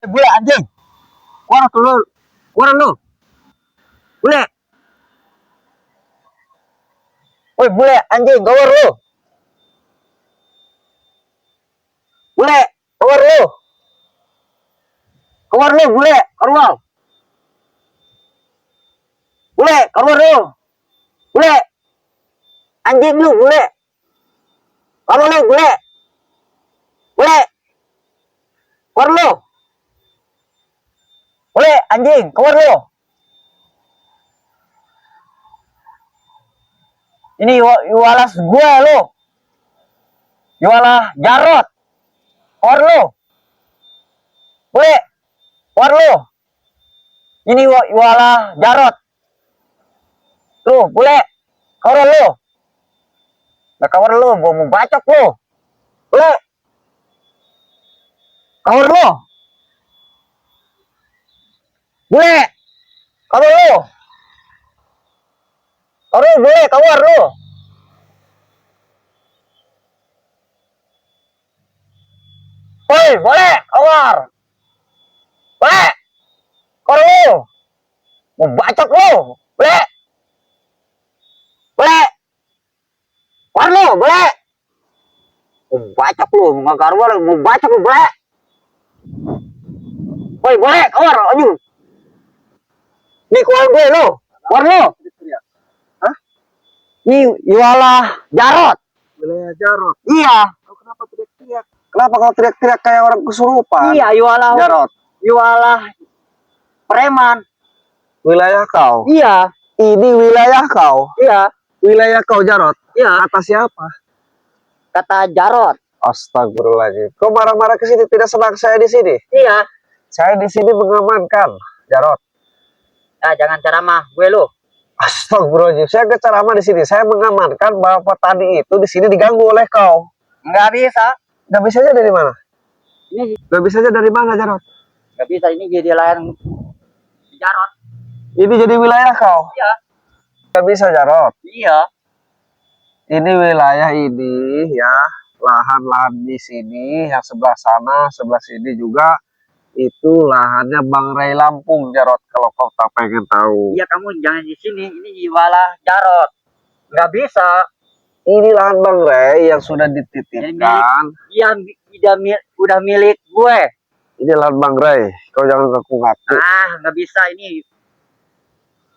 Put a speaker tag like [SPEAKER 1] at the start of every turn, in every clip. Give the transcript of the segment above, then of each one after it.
[SPEAKER 1] Bule anjing. Keluar lu. Keluar lu. Bule. Woi bule anjing, keluar lu. Bule, keluar lu. Keluar lu bule, keluar. Bule, keluar lu. Bule. Anjing lu bule. Keluar lu bule. Bule. Keluar lu. Bule anjing, keluar lu. Ini yualas gue lu. Yualah Jarot. Keluar lu. Bule. Keluar lu. Ini yualah Jarot. Lu, bule. Keluar lu. Nggak keluar lu, gua mau bacok lu. Bule. Keluar lu. Bule. Keluar lu. Keluar lu, bule. Keluar lu. Woi, boleh. Keluar. Bule. Keluar lu. Mau bacok lu. Bule. Bule. Keluar lu, bule. Mau bacok lu. Nggak keluar, mau bacok lu, bule. Woi, boleh. Keluar. Aduh. Nih, keluar gue lu. Keluar lu.
[SPEAKER 2] Hah?
[SPEAKER 1] Nih, yualah Jarot.
[SPEAKER 2] Wilayah Jarot.
[SPEAKER 1] Iya.
[SPEAKER 2] Kau kenapa teriak-teriak? Kenapa kau teriak-teriak kayak orang kesurupan?
[SPEAKER 1] Iya, yualah
[SPEAKER 2] Jarot.
[SPEAKER 1] Yualah preman.
[SPEAKER 2] Wilayah kau.
[SPEAKER 1] Iya.
[SPEAKER 2] Ini wilayah kau.
[SPEAKER 1] Iya.
[SPEAKER 2] Wilayah kau Jarot.
[SPEAKER 1] Iya.
[SPEAKER 2] Kata siapa?
[SPEAKER 1] Kata Jarot.
[SPEAKER 2] Astagfirullahaladzim. Kau marah-marah ke sini, tidak senang saya di sini.
[SPEAKER 1] Iya.
[SPEAKER 2] Saya di sini mengamankan Jarot.
[SPEAKER 1] Ah, jangan ceramah gue lu.
[SPEAKER 2] Astagfirullahaladzim. Saya nggak ceramah di sini. Saya mengamankan bahwa petani itu di sini diganggu oleh kau.
[SPEAKER 1] Nggak bisa.
[SPEAKER 2] Nggak bisanya dari mana?
[SPEAKER 1] Ini
[SPEAKER 2] Nggak bisanya dari mana Jarot?
[SPEAKER 1] nggak bisa, ini jadi layan Jarot.
[SPEAKER 2] Ini jadi wilayah kau.
[SPEAKER 1] Iya.
[SPEAKER 2] Nggak bisa Jarot.
[SPEAKER 1] Iya.
[SPEAKER 2] Ini wilayah ini ya, lahan-lahan di sini, yang sebelah sana, sebelah sini juga itu lahannya Bang Ray Lampung Jarot, kalau kau tak pengen tahu.
[SPEAKER 1] Iya, kamu jangan di sini. Ini Yualah Jarot. Nggak bisa.
[SPEAKER 2] Ini lahan Bang Ray yang sudah dititipkan.
[SPEAKER 1] Iya, udah milik gue.
[SPEAKER 2] Ini lahan Bang Ray, kau jangan ngaku-ngaku.
[SPEAKER 1] Ah, nggak bisa ini.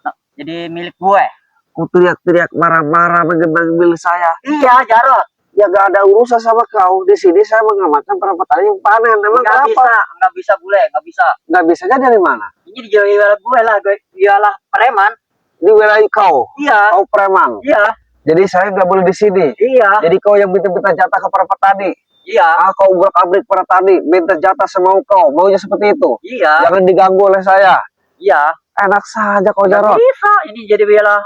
[SPEAKER 1] Nah, jadi milik gue.
[SPEAKER 2] Kau teriak-teriak marah-marah mengambil saya.
[SPEAKER 1] Iya, Jarot.
[SPEAKER 2] Ya gak ada urusan sama kau. Di sini saya mengamankan para petani yang panen. Emang
[SPEAKER 1] Nggak
[SPEAKER 2] kenapa?
[SPEAKER 1] bisa, nggak bisa bule, nggak bisa.
[SPEAKER 2] Nggak bisanya dari mana?
[SPEAKER 1] Ini di wilayah gue lah, Yualah preman.
[SPEAKER 2] Di wilayah kau.
[SPEAKER 1] Iya.
[SPEAKER 2] Kau preman.
[SPEAKER 1] Iya.
[SPEAKER 2] Jadi saya nggak boleh di sini.
[SPEAKER 1] Iya.
[SPEAKER 2] Jadi kau yang minta-minta jatah ke para petani.
[SPEAKER 1] Iya.
[SPEAKER 2] Kau ubrak-abrik para petani, minta jatah semau kau. Maunya seperti itu.
[SPEAKER 1] Iya.
[SPEAKER 2] Jangan diganggu oleh saya.
[SPEAKER 1] Iya.
[SPEAKER 2] Enak saja kau
[SPEAKER 1] Nggak
[SPEAKER 2] Jarot.
[SPEAKER 1] bisa, ini jadi wilayah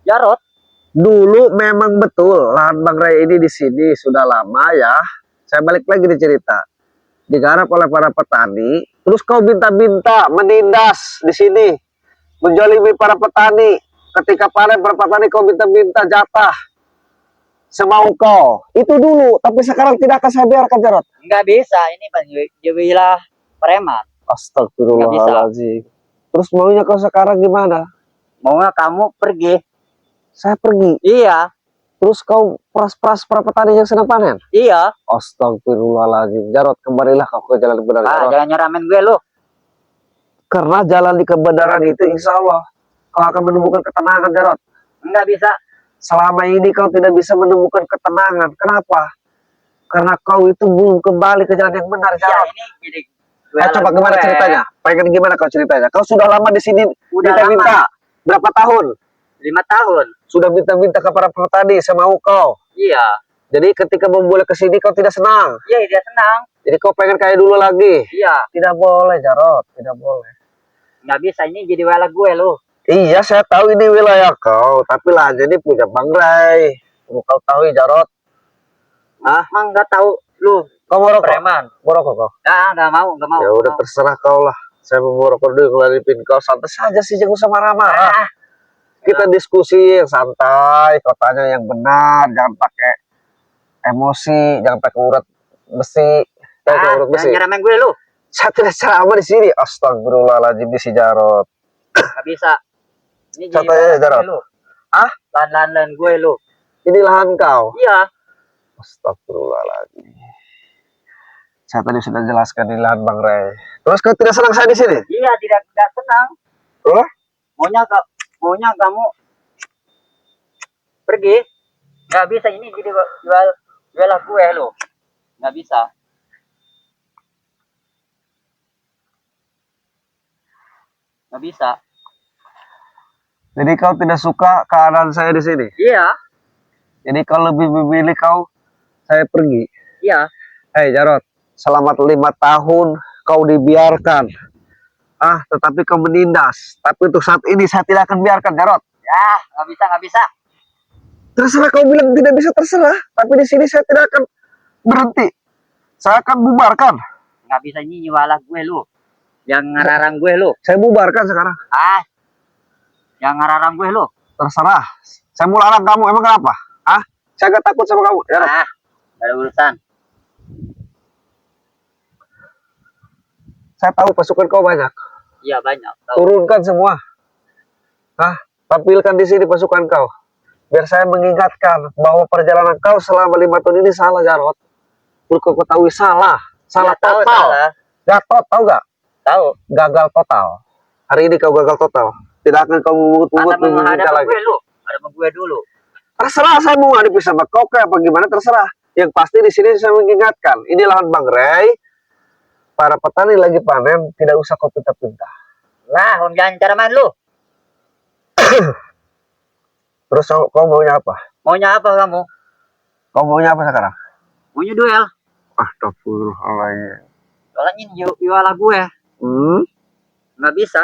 [SPEAKER 1] Jarot.
[SPEAKER 2] Dulu memang betul lahan Bang Ray ini di sini sudah lama ya. Saya balik lagi di cerita. Digarap oleh para petani. Terus kau minta-minta menindas di sini, menjolimi para petani. Ketika panen para petani kau minta-minta jatah semau kau. Itu dulu, tapi sekarang tidak akan saya biarkan Jarot.
[SPEAKER 1] Nggak bisa, ini di wilayah preman.
[SPEAKER 2] Astagfirullahaladzim. Terus maunya kau sekarang gimana?
[SPEAKER 1] Maunya kamu pergi.
[SPEAKER 2] Saya pergi.
[SPEAKER 1] Iya.
[SPEAKER 2] Terus kau peras-peras para petani yang sedang panen?
[SPEAKER 1] Iya.
[SPEAKER 2] Astagfirullahaladzim. Jarot, kembalilah kau ke jalan kebenaran. Jarot.
[SPEAKER 1] Jangan nyeramin gue lu.
[SPEAKER 2] Karena jalan di kebenaran itu insya Allah kau akan menemukan ketenangan Jarot.
[SPEAKER 1] Nggak bisa.
[SPEAKER 2] Selama ini kau tidak bisa menemukan ketenangan. Kenapa? Karena kau itu belum kembali ke jalan yang benar Jarot.
[SPEAKER 1] Ya, ini jadi
[SPEAKER 2] coba gimana ceritanya? Pengen gimana kau ceritanya? Kau sudah lama di sini
[SPEAKER 1] Udah
[SPEAKER 2] minta-minta. Berapa tahun?
[SPEAKER 1] 5 tahun.
[SPEAKER 2] Sudah minta-minta ke para petani, saya mau kau.
[SPEAKER 1] Iya.
[SPEAKER 2] Jadi ketika memboleh ke sini kau tidak senang.
[SPEAKER 1] Iya, dia senang.
[SPEAKER 2] Jadi kau pengen kayak dulu lagi.
[SPEAKER 1] Iya.
[SPEAKER 2] Tidak boleh Jarot, tidak boleh.
[SPEAKER 1] Nggak bisa, ini jadi wilayah gue lu.
[SPEAKER 2] Iya, saya tahu ini wilayah kau, tapi lah jadi punya Bang Ray. Kau tahu Jarot?
[SPEAKER 1] Emang nggak tahu lu.
[SPEAKER 2] Kau mau rokok?
[SPEAKER 1] Preman.
[SPEAKER 2] Mau rokok kau?
[SPEAKER 1] Nggak mau.
[SPEAKER 2] Ya udah terserah kau lah. Saya mau rokok dulu, ngelaripin kau. Santai saja sih, jangan usah marah-marah. Kita diskusi yang santai, kau tanya yang benar, jangan pakai emosi, jangan pakai urat besi. Urat besi.
[SPEAKER 1] Jangan nyeramin gue lu.
[SPEAKER 2] Saya tidak ceramah di sini. Astagfirullahaladzim di si Jarot.
[SPEAKER 3] Nggak bisa. Ini jadi
[SPEAKER 2] Contohnya
[SPEAKER 3] lahan
[SPEAKER 2] Jarot.
[SPEAKER 3] gue lo.
[SPEAKER 2] Ah?
[SPEAKER 3] Lahan gue lo.
[SPEAKER 2] Ini lahan kau.
[SPEAKER 3] Iya.
[SPEAKER 2] Astagfirullahaladzim. Saya tadi sudah jelaskan di lahan Bang Ray. Terus kau tidak senang saya di sini?
[SPEAKER 3] Iya, tidak senang.
[SPEAKER 2] Oh?
[SPEAKER 3] Maunya kamu pergi. Nggak bisa, ini jadi jual gue lo. Nggak bisa. Nggak bisa.
[SPEAKER 2] Jadi kau tidak suka keadaan saya di sini?
[SPEAKER 3] Iya.
[SPEAKER 2] Jadi kau lebih memilih saya pergi?
[SPEAKER 3] Iya.
[SPEAKER 2] Hei Jarot, selamat 5 tahun kau dibiarkan. Tetapi kau menindas. Tapi untuk saat ini saya tidak akan biarkan, Jarot.
[SPEAKER 3] Ya, nggak bisa.
[SPEAKER 2] Terserah kau bilang tidak bisa, terserah. Tapi di sini saya tidak akan berhenti. Saya akan bubarkan.
[SPEAKER 3] Nggak bisa, ini jualah gue lo. Yang ngararang gue lo.
[SPEAKER 2] Saya bubarkan sekarang.
[SPEAKER 3] Yang ngararang gue lo.
[SPEAKER 2] Terserah. Saya mau larang kamu. Emang kenapa? Saya gak takut sama kamu. Jarot.
[SPEAKER 3] Nggak ada urusan.
[SPEAKER 2] Saya tahu pasukan kau banyak.
[SPEAKER 3] Iya, banyak. Tahu.
[SPEAKER 2] Turunkan semua. Tampilkan di sini pasukan kau. Biar saya mengingatkan bahwa perjalanan kau selama 5 tahun ini salah, Jarot. Perlu kau ketahui salah. Salah
[SPEAKER 3] Iya, tahu,
[SPEAKER 2] total.
[SPEAKER 3] salah.
[SPEAKER 2] Gatot, tahu gak?
[SPEAKER 3] Tahu.
[SPEAKER 2] Gagal total. Hari ini kau gagal total. Tidak akan kau
[SPEAKER 3] Ada
[SPEAKER 2] mengut-mengut
[SPEAKER 3] menghadap
[SPEAKER 2] lagi.
[SPEAKER 3] gue lo. Ada gue dulu.
[SPEAKER 2] Terserah saya mau hadapi sama kau kayak apa gimana, terserah. Yang pasti di sini saya mengingatkan. Ini lahan Bang Ray. Para petani lagi panen, tidak usah kau pinta-pinta.
[SPEAKER 3] Lah, om jangan cara main lu.
[SPEAKER 2] Terus kau maunya apa?
[SPEAKER 3] Maunya apa kamu?
[SPEAKER 2] Kau maunya apa sekarang?
[SPEAKER 3] Maunya duel.
[SPEAKER 2] Astagfirullahaladzim.
[SPEAKER 3] Soalnya jualah gue. Nggak bisa.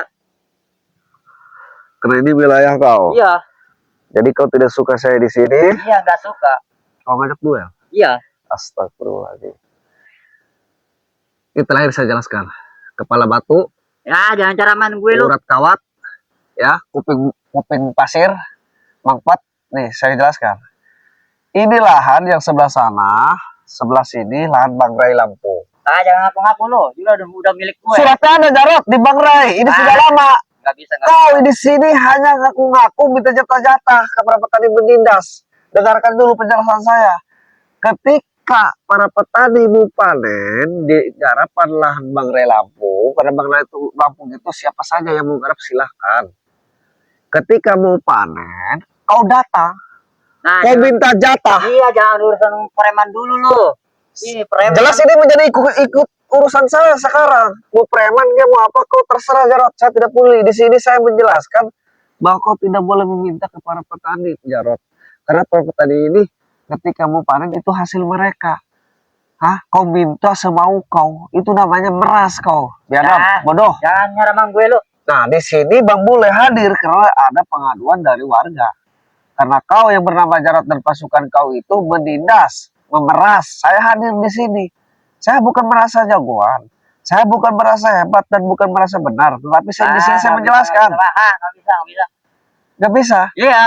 [SPEAKER 2] Karena ini wilayah kau.
[SPEAKER 3] Iya.
[SPEAKER 2] Jadi kau tidak suka saya di sini.
[SPEAKER 3] Iya, nggak suka.
[SPEAKER 2] Kau ngajak duel.
[SPEAKER 3] Iya.
[SPEAKER 2] Astagfirullahaladzim. Ini terakhir saya jelaskan. Kepala batu,
[SPEAKER 3] Ya, jangan cara main gue lu.
[SPEAKER 2] urat kawat, ya, kuping pasir, mangpat. Nih, saya jelaskan. Ini lahan yang sebelah sana, sebelah sini lahan Bang Ray Lampung.
[SPEAKER 3] Jangan ngaku-ngaku lu. Juga udah milik gue.
[SPEAKER 2] Suratnya ada, Jarot, di Bang Ray. Ini sudah lama.
[SPEAKER 3] Nggak bisa.
[SPEAKER 2] Kau di sini hanya ngaku-ngaku minta jatah-jatah kepada petani menindas. Dengarkan dulu penjelasan saya. Ketika para petani mau panen di garapan lahan Bang Ray Lampung, karena Bang Ray Lampung itu siapa saja yang mau garap silahkan. Ketika mau panen, kau datang, kau minta jatah.
[SPEAKER 3] Iya, jangan urusan preman dulu lu. Ini preman.
[SPEAKER 2] Jelas ini menjadi ikut urusan saya sekarang. Mau preman dia mau apa, kau terserah, Jarot. Saya tidak peduli. Di sini saya menjelaskan bahwa kau tidak boleh meminta kepada petani, Jarot. Karena para petani ini ketika mau panen itu hasil mereka. Kau minta semau kau. Itu namanya meras kau. Biadab, bodoh.
[SPEAKER 3] Jangan nyaramang gue lu.
[SPEAKER 2] Nah, di sini Bang Bule hadir karena ada pengaduan dari warga. Karena kau yang bernama Jarot dan pasukan kau itu menindas, memeras. Saya hadir di sini. Saya bukan merasa jagoan. Saya bukan merasa hebat dan bukan merasa benar. Tetapi saya di sini saya menjelaskan.
[SPEAKER 3] Nggak bisa.
[SPEAKER 2] Gak bisa.
[SPEAKER 3] Iya.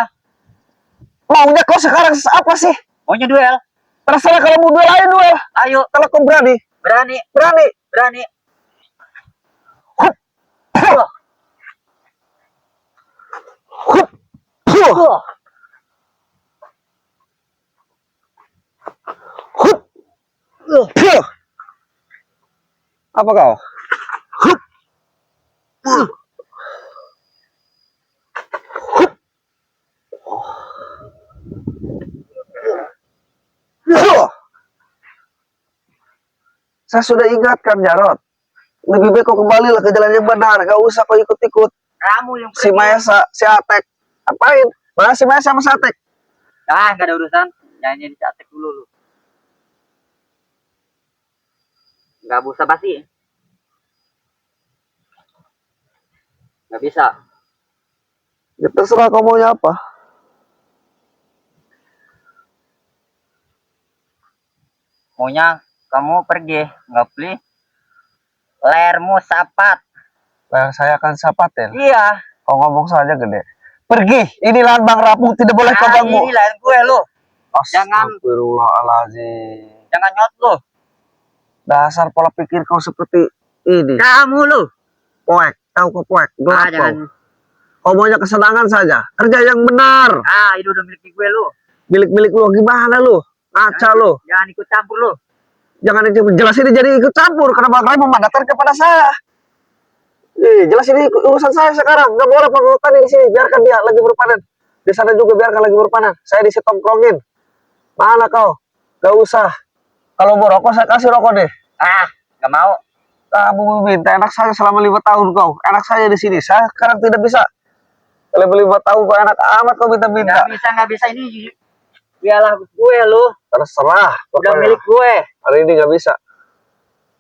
[SPEAKER 2] Maunya kau sekarang apa sih?
[SPEAKER 3] Maunya duel.
[SPEAKER 2] Terserah, kalau mau duel, ayo duel.
[SPEAKER 3] Ayo.
[SPEAKER 2] Kalau kau berani.
[SPEAKER 3] Berani.
[SPEAKER 2] Apa kau? Saya sudah ingatkan, Jarot. Lebih baik kau kembalilah ke jalan yang benar. Gak usah kau ikut-ikut.
[SPEAKER 3] Kamu yang
[SPEAKER 2] Si Maesa, si Atek. Apain? Mana si Maesa sama si Atek?
[SPEAKER 3] nggak ada urusan. Jangan jadi catek dulu lu. Nggak usah basi. Nggak bisa.
[SPEAKER 2] Ya terserah kau maunya apa.
[SPEAKER 3] Maunya kamu pergi, nggak beli. Lermu sapat.
[SPEAKER 2] Saya akan sapatin.
[SPEAKER 3] Iya.
[SPEAKER 2] Kau ngomong saja gede. Pergi. Ini lahan Bang Rampung, tidak boleh kau ganggu.
[SPEAKER 3] Ini lahan gue lu. Jangan.
[SPEAKER 2] Astagfirullahaladzim.
[SPEAKER 3] Jangan nyot lu.
[SPEAKER 2] Dasar pola pikir kau seperti ini.
[SPEAKER 3] Kamu lu.
[SPEAKER 2] Poek, tahu kok poek? Gelap kau.
[SPEAKER 3] Jangan.
[SPEAKER 2] Kau maunya kesenangan saja. Kerja yang benar.
[SPEAKER 3] Itu udah milik gue lu.
[SPEAKER 2] Milik-milik lu gimana lu? Ngaca lu.
[SPEAKER 3] Jangan ikut campur lu.
[SPEAKER 2] Jangan jelas ini jadi ikut campur. Kenapa kalian memandatkan kepada saya? Jelas ini urusan saya sekarang. Nggak boleh petani di sini. Biarkan dia lagi berpanen. Di sana juga biarkan lagi berpanen. Saya di situ tongkrongin. Mana kau? Gak usah. Kalau mau rokok saya kasih rokok deh.
[SPEAKER 3] Nggak mau.
[SPEAKER 2] Kamu minta enak saya selama 5 tahun kau. Enak saya di sini. Saya sekarang tidak bisa. Selama 5 tahun kau enak amat kau minta-minta.
[SPEAKER 3] Nggak bisa ini. Biarlah gue lu.
[SPEAKER 2] Terserah.
[SPEAKER 3] Udah
[SPEAKER 2] Pokoknya.
[SPEAKER 3] milik gue.
[SPEAKER 2] Hari ini nggak bisa.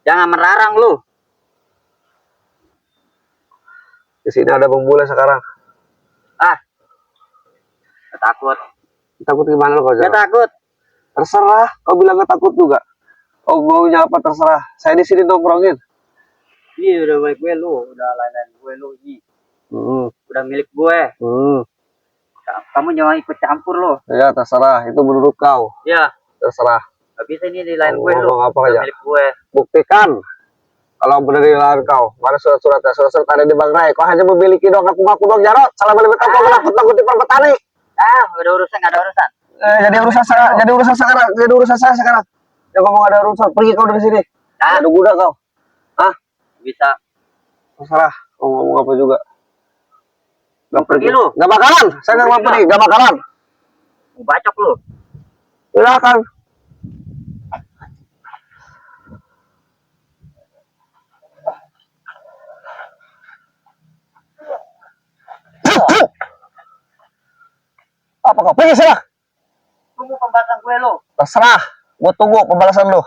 [SPEAKER 3] Jangan merarang lu.
[SPEAKER 2] Di sini ada Bang Bule sekarang.
[SPEAKER 3] Takut.
[SPEAKER 2] Takut gimana lo kau?
[SPEAKER 3] Gak takut.
[SPEAKER 2] Terserah. Kau bilang gak takut juga. Kau maunya apa terserah. Saya di sini nongkrongin.
[SPEAKER 3] Iya udah milik gue lu. Udah lain-lain gue lu. Udah milik gue. Kamu jangan ikut campur lo.
[SPEAKER 2] Ya terserah. Itu menurut kau.
[SPEAKER 3] Ya.
[SPEAKER 2] Terserah.
[SPEAKER 3] Gak bisa ini di lain gue lu.
[SPEAKER 2] Ngomong apa aja.
[SPEAKER 3] Milik gue.
[SPEAKER 2] Buktikan. Kalau benar di lahan kau. Mana surat-suratnya? Surat-surat ada di Bang Rai. Kau hanya memiliki doang ngaku-ngaku doang Jarot. Salah balik kau menakut-nakuti para petani.
[SPEAKER 3] Udah urusan, gak ada urusan.
[SPEAKER 2] Jadi urusan saya sekarang. Ya ngomong ada urusan, pergi kau dari sini. Ada budak kau.
[SPEAKER 3] Bisa.
[SPEAKER 2] Terserah, kau ngomong apa juga. Gak
[SPEAKER 3] Pergi lu.
[SPEAKER 2] Gak bakalan, saya gak mau pergi, gak bakalan.
[SPEAKER 3] Mau bacok lu.
[SPEAKER 2] Silakan. Apa kau? Pergi sana.
[SPEAKER 3] Tunggu pembahasan gue lu.
[SPEAKER 2] Terserah, gua tunggu pembalasan lu.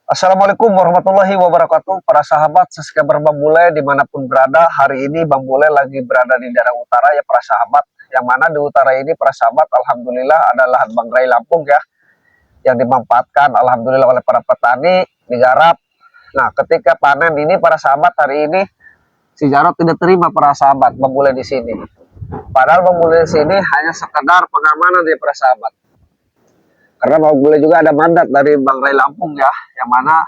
[SPEAKER 2] Assalamualaikum warahmatullahi wabarakatuh. Para sahabat subscriber Bang Bule dimanapun berada. Hari ini Bang Bule lagi berada di daerah utara ya para sahabat. Yang mana di utara ini para sahabat alhamdulillah ada lahan Bangrai Lampung ya. Yang dimanfaatkan alhamdulillah oleh para petani digarap. Nah ketika panen ini para sahabat hari ini si Jarot tidak terima para sahabat Bang Bule di sini. Padahal Bang Bule di sini hanya sekedar pengamanan ya para sahabat. Karena Bang Bule juga ada mandat dari Bangrai Lampung ya, yang mana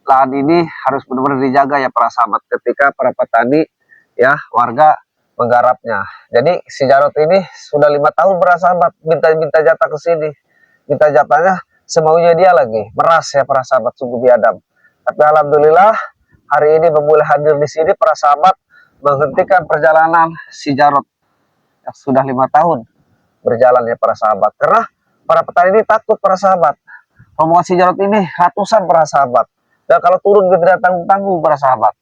[SPEAKER 2] lahan ini harus benar-benar dijaga ya para sahabat ketika para petani ya warga menggarapnya. Jadi si Jarot ini sudah 5 tahun para sahabat minta jatah ke sini, minta jatahnya semaunya dia lagi, meras ya para sahabat sungguh biadab. Tapi alhamdulillah hari ini Bang Bule hadir di sini para sahabat menghentikan perjalanan si Jarot yang sudah 5 tahun berjalan ya para sahabat. Karena para petani ini takut para sahabat. Rombongan si Jarot ini ratusan para sahabat. Dan kalau turun juga tidak tanggung-tanggung para sahabat.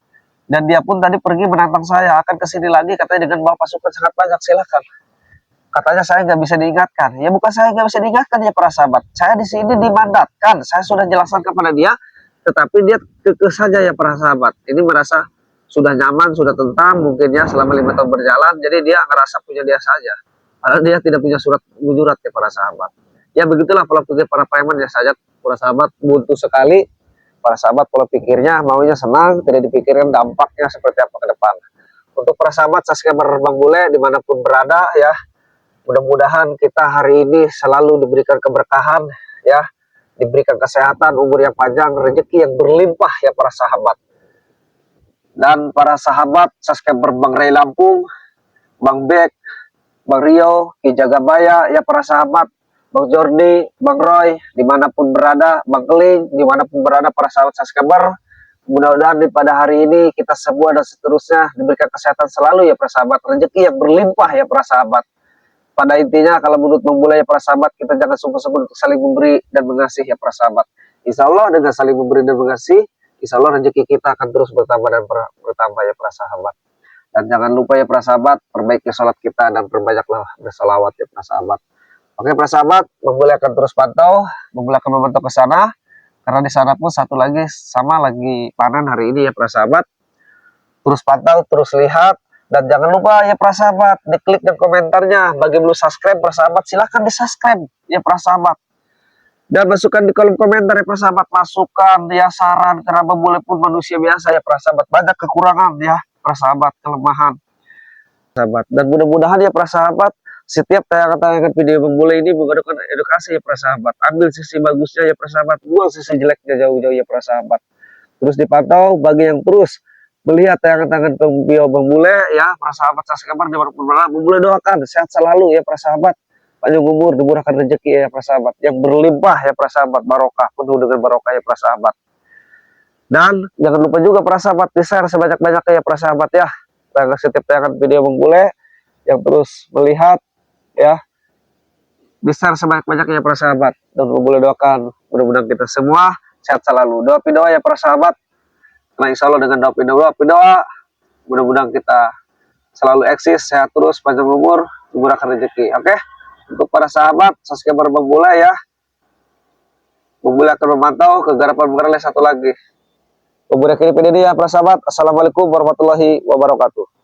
[SPEAKER 2] Dan dia pun tadi pergi menantang saya akan kesini lagi katanya dengan bawa pasukan sangat banyak silakan. Katanya saya nggak bisa diingatkan. Ya bukan saya nggak bisa diingatkan ya para sahabat. Saya di sini dimandatkan. Saya sudah jelaskan kepada dia. Tetapi dia kekeh saja ya para sahabat. Ini merasa sudah nyaman, sudah tentram mungkin ya selama 5 tahun berjalan. Jadi dia ngerasa punya dia saja. Padahal dia tidak punya surat menyurat ya para sahabat. Ya begitulah pola pikir para preman ya saja para sahabat, buntu sekali para sahabat pola pikirnya, maunya senang, tidak dipikirkan dampaknya seperti apa ke depan. Untuk para sahabat subscriber Bang Bule dimanapun berada ya, mudah-mudahan kita hari ini selalu diberikan keberkahan ya, diberikan kesehatan, umur yang panjang, rezeki yang berlimpah ya para sahabat. Dan para sahabat subscriber Bangrai Lampung, Bang Bek, Bang Rio, Ki Jagabaya ya para sahabat, Bang Jordi, Bang Roy, dimanapun berada, Bang Keling, dimanapun berada para sahabat subscriber, mudah-mudahan pada hari ini kita semua dan seterusnya diberikan kesehatan selalu ya para sahabat, rezeki yang berlimpah ya para sahabat. Pada intinya kalau menurut Bang Bule ya para sahabat, kita jangan sungguh-sungguh untuk saling memberi dan mengasihi ya para sahabat. Insya Allah dengan saling memberi dan mengasihi, insya Allah rezeki kita akan terus bertambah dan bertambah ya para sahabat. Dan jangan lupa ya para sahabat, perbaiki sholat kita dan perbanyaklah bersalawat ya para sahabat. Oke para sahabat, Bang Bule akan terus pantau, Bang Bule akan memantau ke sana, karena di sana pun satu lagi sama lagi panen hari ini ya para sahabat. Terus pantau, terus lihat, dan jangan lupa ya para sahabat, diklik dan komentarnya. Bagi belum subscribe para sahabat, silahkan di subscribe ya para sahabat. Dan masukkan di kolom komentar ya para sahabat, masukan ya saran, karena Bang Bule pun manusia biasa ya para sahabat, banyak kekurangan ya para sahabat, kelemahan sahabat. Dan mudah-mudahan ya para sahabat Setiap tayangan-tayangan video Bang Bule ini mengadakan edukasi ya para sahabat. Ambil sisi bagusnya ya para sahabat, buang sisi jeleknya jauh-jauh ya para sahabat. Terus dipantau bagi yang terus melihat tayangan-tayangan video Bang Bule ya para sahabat, subscriber dimanapun berada, Bang Bule doakan sehat selalu ya para sahabat, panjang umur, dimurahkan rezeki ya para sahabat, yang berlimpah ya para sahabat, barokah, penuh dengan barokah ya para sahabat. Dan jangan lupa juga para sahabat di-share sebanyak-banyaknya ya para sahabat ya. Setiap tayangan video Bang Bule yang terus melihat ya, di-share sebanyak-banyaknya ya para sahabat. Dan Bang Bule doakan mudah-mudahan kita semua sehat selalu. Doa ya para sahabat. Karena insya Allah dengan doa mudah-mudahan kita selalu eksis, sehat terus, panjang umur, dimurahkan rezeki. Oke? Untuk para sahabat, subscriber Bang Bule ya, Bang Bule akan memantau kegarapan Bang Rele satu lagi. Bang Bule akhiri video ini ya para sahabat. Assalamualaikum warahmatullahi wabarakatuh.